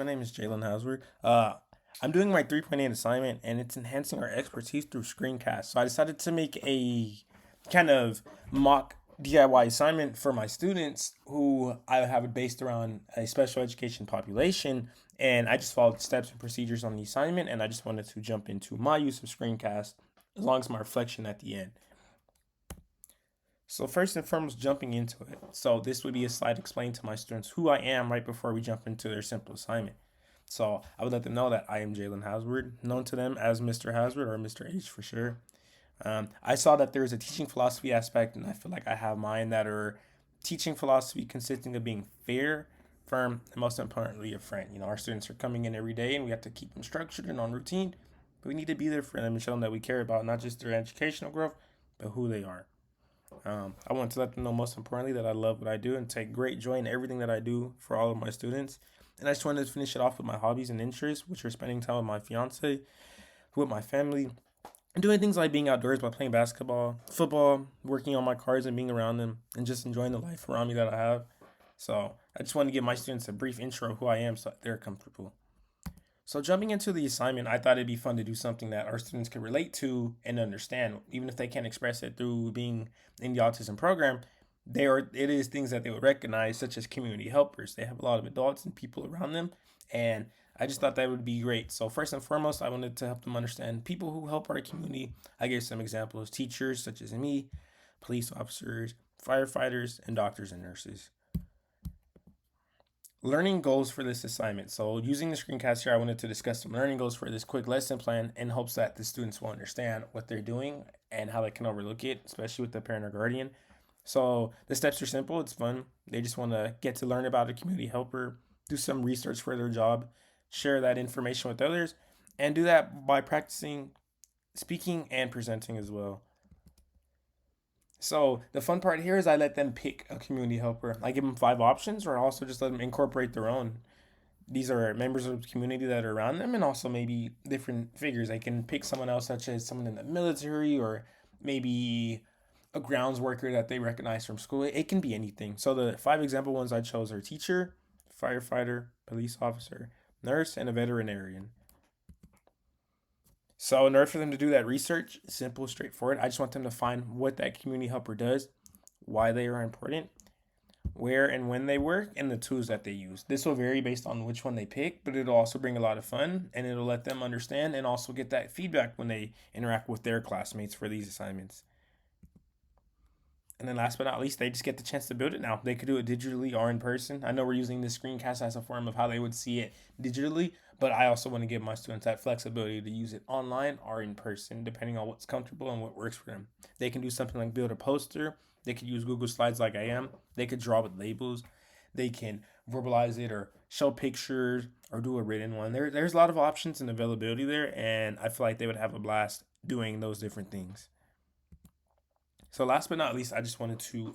My name is Jalen.H. I'm doing my 3.8 assignment and it's enhancing our expertise through Screencast. So I decided to make a kind of mock DIY assignment for my students who I have it based around a special education population. And I just followed steps and procedures on the assignment, and I just wanted to jump into my use of Screencast as long as my reflection at the end. So first and foremost, jumping into it. So this would be a slide explaining to my students who I am right before we jump into their simple assignment. So I would let them know that I am Jalen.H, known to them as Mr. Hasward or Mr. H for sure. I saw that there is a teaching philosophy aspect, and I feel like I have mine that are teaching philosophy consisting of being fair, firm, and most importantly, a friend. Our students are coming in every day, and we have to keep them structured and on routine, but we need to be there for them and show them that we care about not just their educational growth, but who they are. I want to let them know, most importantly, that I love what I do and take great joy in everything that I do for all of my students. And I just wanted to finish it off with my hobbies and interests, which are spending time with my fiance, with my family, and doing things like being outdoors by playing basketball, football, working on my cars and being around them, and just enjoying the life around me that I have. So I just want to give my students a brief intro of who I am so that they're comfortable. So jumping into the assignment, I thought it'd be fun to do something that our students could relate to and understand, even if they can't express it through being in the autism program. It is things that they would recognize, such as community helpers. They have a lot of adults and people around them, and I just thought that would be great. So first and foremost, I wanted to help them understand people who help our community. I gave some examples: teachers such as me, police officers, firefighters, and doctors and nurses. Learning goals for this assignment. So using the screencast here, I wanted to discuss some learning goals for this quick lesson plan in hopes that the students will understand what they're doing and how they can overlook it, especially with the parent or guardian. So the steps are simple. It's fun. They just want to get to learn about a community helper, do some research for their job, share that information with others, and do that by practicing speaking and presenting as well. So the fun part here is I let them pick a community helper. I give them 5 options, or I also just let them incorporate their own. These are members of the community that are around them, and also maybe different figures. They can pick someone else, such as someone in the military, or maybe a grounds worker that they recognize from school. It can be anything. So the 5 example ones I chose are teacher, firefighter, police officer, nurse, and a veterinarian. So in order for them to do that research, simple, straightforward, I just want them to find what that community helper does, why they are important, where and when they work, and the tools that they use. This will vary based on which one they pick, but it'll also bring a lot of fun, and it'll let them understand and also get that feedback when they interact with their classmates for these assignments. And then last but not least, they just get the chance to build it now. They could do it digitally or in person. I know we're using this screencast as a form of how they would see it digitally, but I also want to give my students that flexibility to use it online or in person, depending on what's comfortable and what works for them. They can do something like build a poster. They could use Google Slides like I am. They could draw with labels. They can verbalize it or show pictures or do a written one. There's a lot of options and availability there, and I feel like they would have a blast doing those different things. So last but not least, I just wanted to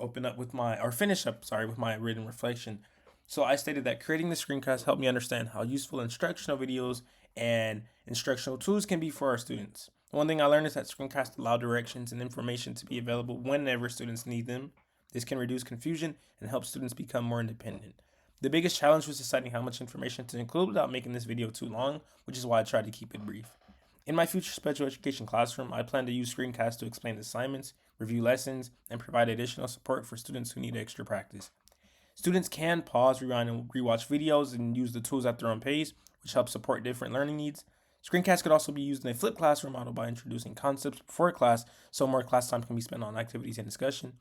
finish up, with my written reflection. So I stated that creating the screencast helped me understand how useful instructional videos and instructional tools can be for our students. One thing I learned is that screencasts allow directions and information to be available whenever students need them. This can reduce confusion and help students become more independent. The biggest challenge was deciding how much information to include without making this video too long, which is why I tried to keep it brief. In my future special education classroom, I plan to use screencasts to explain assignments, review lessons, and provide additional support for students who need extra practice. Students can pause, rewind, and rewatch videos and use the tools at their own pace, which helps support different learning needs. Screencasts could also be used in a flipped classroom model by introducing concepts before class so more class time can be spent on activities and discussion.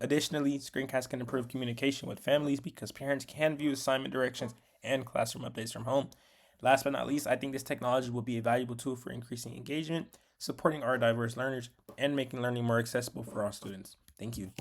Additionally, screencasts can improve communication with families because parents can view assignment directions and classroom updates from home. Last but not least, I think this technology will be a valuable tool for increasing engagement, supporting our diverse learners, and making learning more accessible for all students. Thank you.